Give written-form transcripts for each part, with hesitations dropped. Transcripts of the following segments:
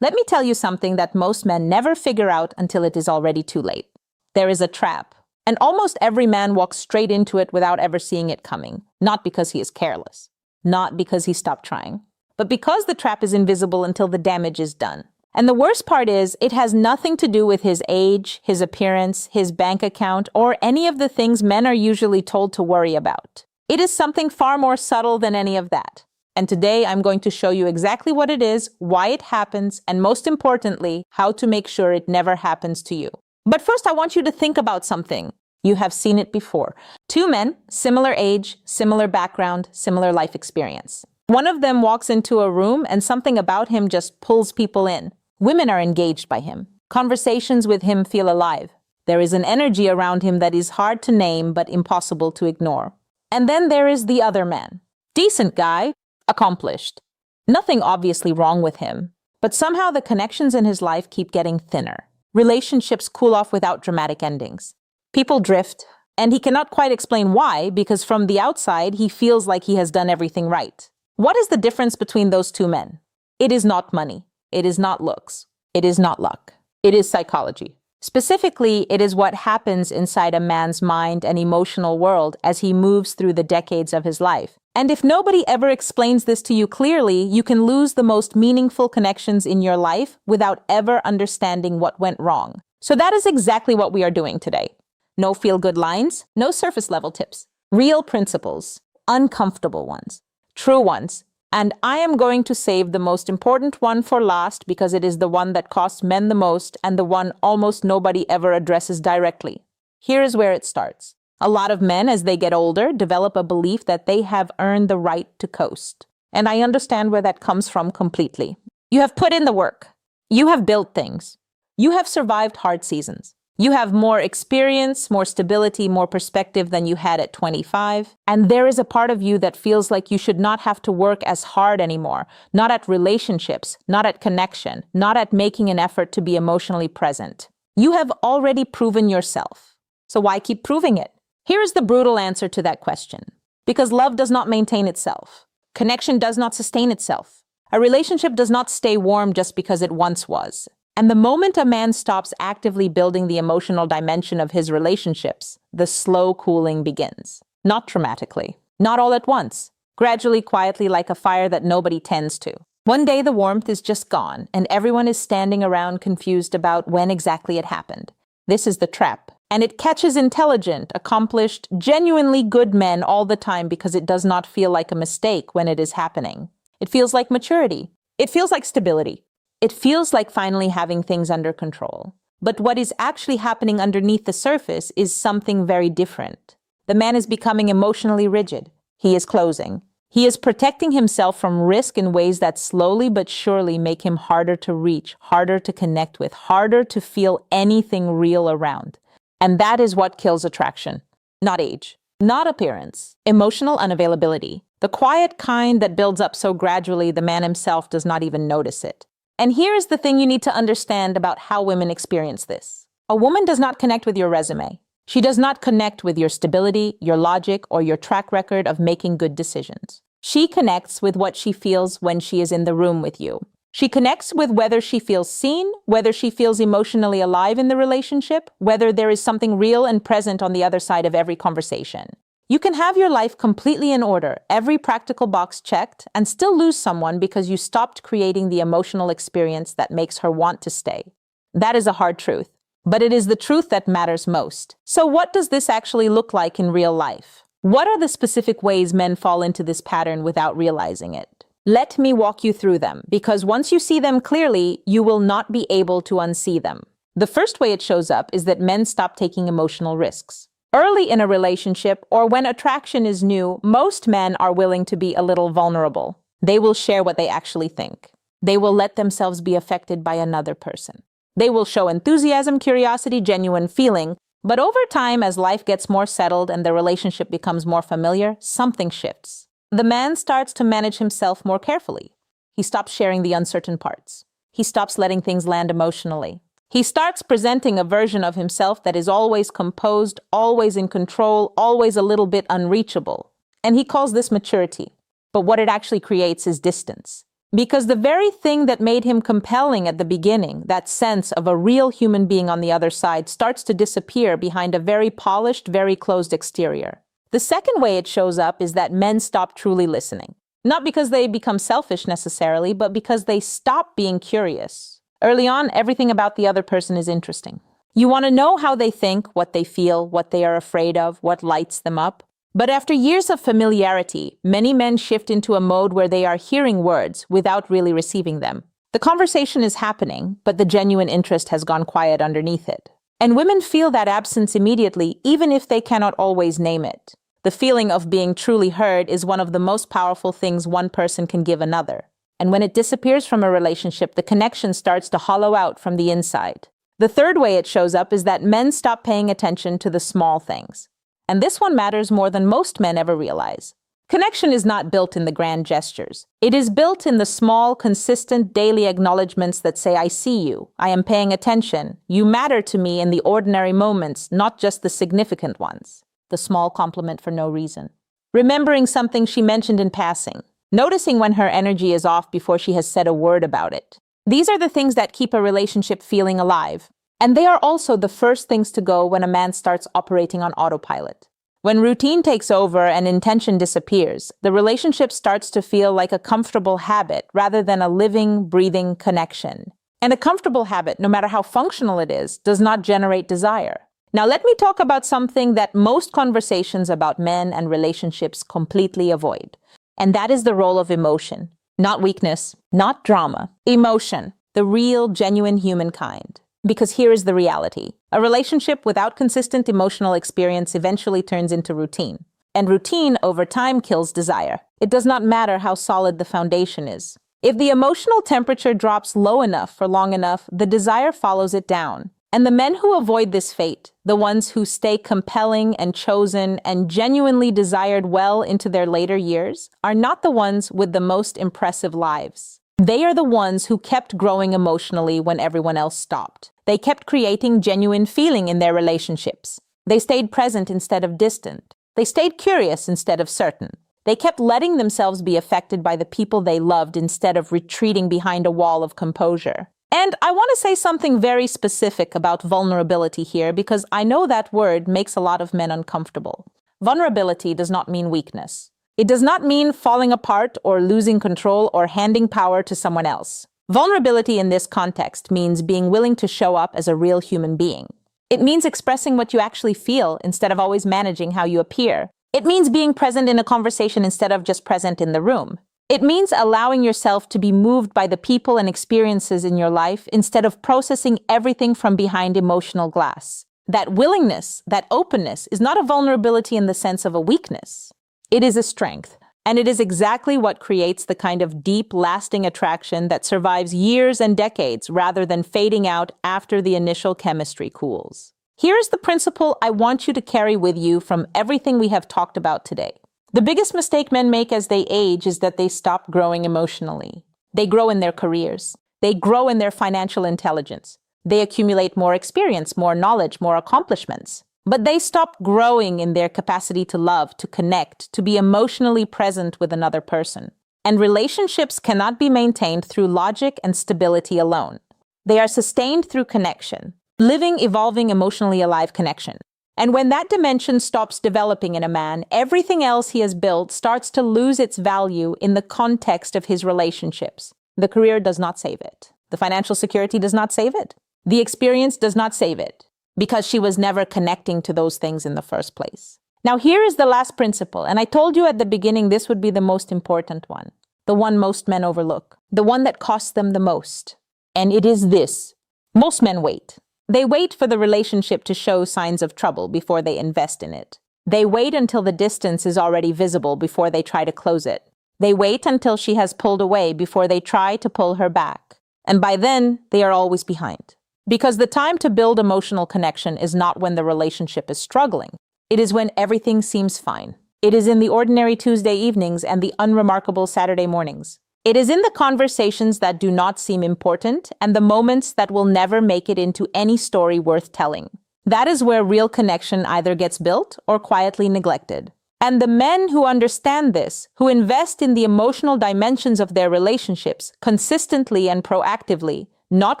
Let me tell you something that most men never figure out until it is already too late. There is a trap, and almost every man walks straight into it without ever seeing it coming, not because he is careless, not because he stopped trying, but because the trap is invisible until the damage is done. And the worst part is, it has nothing to do with his age, his appearance, his bank account, or any of the things men are usually told to worry about. It is something far more subtle than any of that. And today I'm going to show you exactly what it is, why it happens, and most importantly, how to make sure it never happens to you. But first, I want you to think about something. You have seen it before. Two men, similar age, similar background, similar life experience. One of them walks into a room and something about him just pulls people in. Women are engaged by him. Conversations with him feel alive. There is an energy around him that is hard to name but impossible to ignore. And then there is the other man. Decent guy, accomplished. Nothing obviously wrong with him, but somehow the connections in his life keep getting thinner. Relationships cool off without dramatic endings. People drift, and he cannot quite explain why, because from the outside, he feels like he has done everything right. What is the difference between those two men? It is not money. It is not looks. It is not luck. It is psychology. Specifically, it is what happens inside a man's mind and emotional world as he moves through the decades of his life. And if nobody ever explains this to you clearly, you can lose the most meaningful connections in your life without ever understanding what went wrong. So that is exactly what we are doing today. No feel-good lines, no surface-level tips. Real principles, uncomfortable ones, true ones. And I am going to save the most important one for last because it is the one that costs men the most and the one almost nobody ever addresses directly. Here is where it starts. A lot of men, as they get older, develop a belief that they have earned the right to coast. And I understand where that comes from completely. You have put in the work. You have built things. You have survived hard seasons. You have more experience, more stability, more perspective than you had at 25. And there is a part of you that feels like you should not have to work as hard anymore. Not at relationships, not at connection, not at making an effort to be emotionally present. You have already proven yourself. So why keep proving it? Here is the brutal answer to that question. Because love does not maintain itself. Connection does not sustain itself. A relationship does not stay warm just because it once was. And the moment a man stops actively building the emotional dimension of his relationships, the slow cooling begins. Not dramatically, not all at once, gradually, quietly, like a fire that nobody tends to. One day the warmth is just gone, and everyone is standing around confused about when exactly it happened. This is the trap. And it catches intelligent, accomplished, genuinely good men all the time because it does not feel like a mistake when it is happening. It feels like maturity. It feels like stability. It feels like finally having things under control. But what is actually happening underneath the surface is something very different. The man is becoming emotionally rigid. He is closing. He is protecting himself from risk in ways that slowly but surely make him harder to reach, harder to connect with, harder to feel anything real around. And that is what kills attraction. Not age, not appearance, emotional unavailability. The quiet kind that builds up so gradually the man himself does not even notice it. And here is the thing you need to understand about how women experience this. A woman does not connect with your resume. She does not connect with your stability, your logic, or your track record of making good decisions. She connects with what she feels when she is in the room with you. She connects with whether she feels seen, whether she feels emotionally alive in the relationship, whether there is something real and present on the other side of every conversation. You can have your life completely in order, every practical box checked, and still lose someone because you stopped creating the emotional experience that makes her want to stay. That is a hard truth, but it is the truth that matters most. So what does this actually look like in real life? What are the specific ways men fall into this pattern without realizing it? Let me walk you through them, because once you see them clearly, you will not be able to unsee them. The first way it shows up is that men stop taking emotional risks. Early in a relationship, or when attraction is new, most men are willing to be a little vulnerable. They will share what they actually think. They will let themselves be affected by another person. They will show enthusiasm, curiosity, genuine feeling. But over time, as life gets more settled and the relationship becomes more familiar, something shifts. The man starts to manage himself more carefully. He stops sharing the uncertain parts. He stops letting things land emotionally. He starts presenting a version of himself that is always composed, always in control, always a little bit unreachable. And he calls this maturity. But what it actually creates is distance. Because the very thing that made him compelling at the beginning, that sense of a real human being on the other side, starts to disappear behind a very polished, very closed exterior. The second way it shows up is that men stop truly listening. Not because they become selfish necessarily, but because they stop being curious. Early on, everything about the other person is interesting. You want to know how they think, what they feel, what they are afraid of, what lights them up. But after years of familiarity, many men shift into a mode where they are hearing words without really receiving them. The conversation is happening, but the genuine interest has gone quiet underneath it. And women feel that absence immediately, even if they cannot always name it. The feeling of being truly heard is one of the most powerful things one person can give another. And when it disappears from a relationship, the connection starts to hollow out from the inside. The third way it shows up is that men stop paying attention to the small things. And this one matters more than most men ever realize. Connection is not built in the grand gestures. It is built in the small, consistent, daily acknowledgments that say, I see you, I am paying attention, you matter to me in the ordinary moments, not just the significant ones. The small compliment for no reason. Remembering something she mentioned in passing. Noticing when her energy is off before she has said a word about it. These are the things that keep a relationship feeling alive. And they are also the first things to go when a man starts operating on autopilot. When routine takes over and intention disappears, the relationship starts to feel like a comfortable habit rather than a living, breathing connection. And a comfortable habit, no matter how functional it is, does not generate desire. Now let me talk about something that most conversations about men and relationships completely avoid. And that is the role of emotion. Not weakness, not drama. Emotion, the real, genuine humankind. Because here is the reality. A relationship without consistent emotional experience eventually turns into routine. And routine over time kills desire. It does not matter how solid the foundation is. If the emotional temperature drops low enough for long enough, the desire follows it down. And the men who avoid this fate, the ones who stay compelling and chosen and genuinely desired well into their later years, are not the ones with the most impressive lives. They are the ones who kept growing emotionally when everyone else stopped. They kept creating genuine feeling in their relationships. They stayed present instead of distant. They stayed curious instead of certain. They kept letting themselves be affected by the people they loved instead of retreating behind a wall of composure. And I want to say something very specific about vulnerability here because I know that word makes a lot of men uncomfortable. Vulnerability does not mean weakness. It does not mean falling apart or losing control or handing power to someone else. Vulnerability in this context means being willing to show up as a real human being. It means expressing what you actually feel instead of always managing how you appear. It means being present in a conversation instead of just present in the room. It means allowing yourself to be moved by the people and experiences in your life instead of processing everything from behind emotional glass. That willingness, that openness, is not a vulnerability in the sense of a weakness. It is a strength, and it is exactly what creates the kind of deep, lasting attraction that survives years and decades rather than fading out after the initial chemistry cools. Here's the principle I want you to carry with you from everything we have talked about today. The biggest mistake men make as they age is that they stop growing emotionally. They grow in their careers. They grow in their financial intelligence. They accumulate more experience, more knowledge, more accomplishments. But they stop growing in their capacity to love, to connect, to be emotionally present with another person. And relationships cannot be maintained through logic and stability alone. They are sustained through connection, living, evolving, emotionally alive connection. And when that dimension stops developing in a man, everything else he has built starts to lose its value in the context of his relationships. The career does not save it. The financial security does not save it. The experience does not save it, because she was never connecting to those things in the first place. Now here is the last principle, and I told you at the beginning this would be the most important one, the one most men overlook, the one that costs them the most. And it is this: most men wait. They wait for the relationship to show signs of trouble before they invest in it. They wait until the distance is already visible before they try to close it. They wait until she has pulled away before they try to pull her back. And by then, they are always behind. Because the time to build emotional connection is not when the relationship is struggling. It is when everything seems fine. It is in the ordinary Tuesday evenings and the unremarkable Saturday mornings. It is in the conversations that do not seem important and the moments that will never make it into any story worth telling. That is where real connection either gets built or quietly neglected. And the men who understand this, who invest in the emotional dimensions of their relationships consistently and proactively, not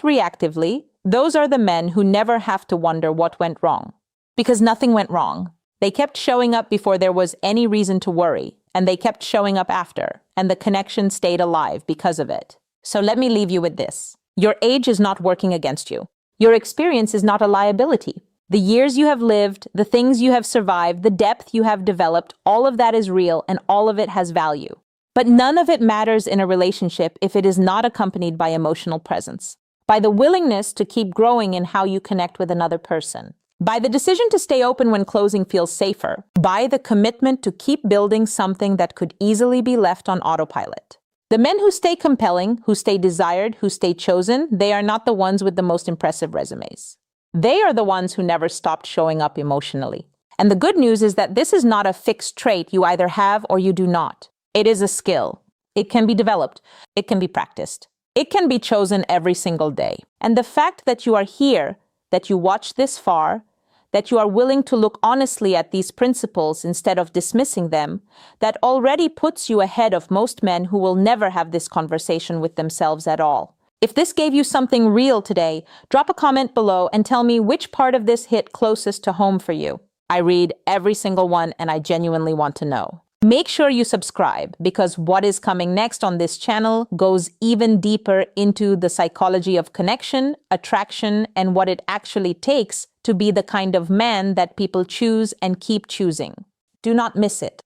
reactively, those are the men who never have to wonder what went wrong. Because nothing went wrong. They kept showing up before there was any reason to worry, and they kept showing up after, and the connection stayed alive because of it. So let me leave you with this. Your age is not working against you. Your experience is not a liability. The years you have lived, the things you have survived, the depth you have developed, all of that is real and all of it has value. But none of it matters in a relationship if it is not accompanied by emotional presence, by the willingness to keep growing in how you connect with another person, by the decision to stay open when closing feels safer, by the commitment to keep building something that could easily be left on autopilot. The men who stay compelling, who stay desired, who stay chosen, they are not the ones with the most impressive resumes. They are the ones who never stopped showing up emotionally. And the good news is that this is not a fixed trait you either have or you do not. It is a skill. It can be developed. It can be practiced. It can be chosen every single day. And the fact that you are here, that you watched this far, that you are willing to look honestly at these principles instead of dismissing them, that already puts you ahead of most men who will never have this conversation with themselves at all. If this gave you something real today, drop a comment below and tell me which part of this hit closest to home for you. I read every single one and I genuinely want to know. Make sure you subscribe because what is coming next on this channel goes even deeper into the psychology of connection, attraction, and what it actually takes to be the kind of man that people choose and keep choosing. Do not miss it.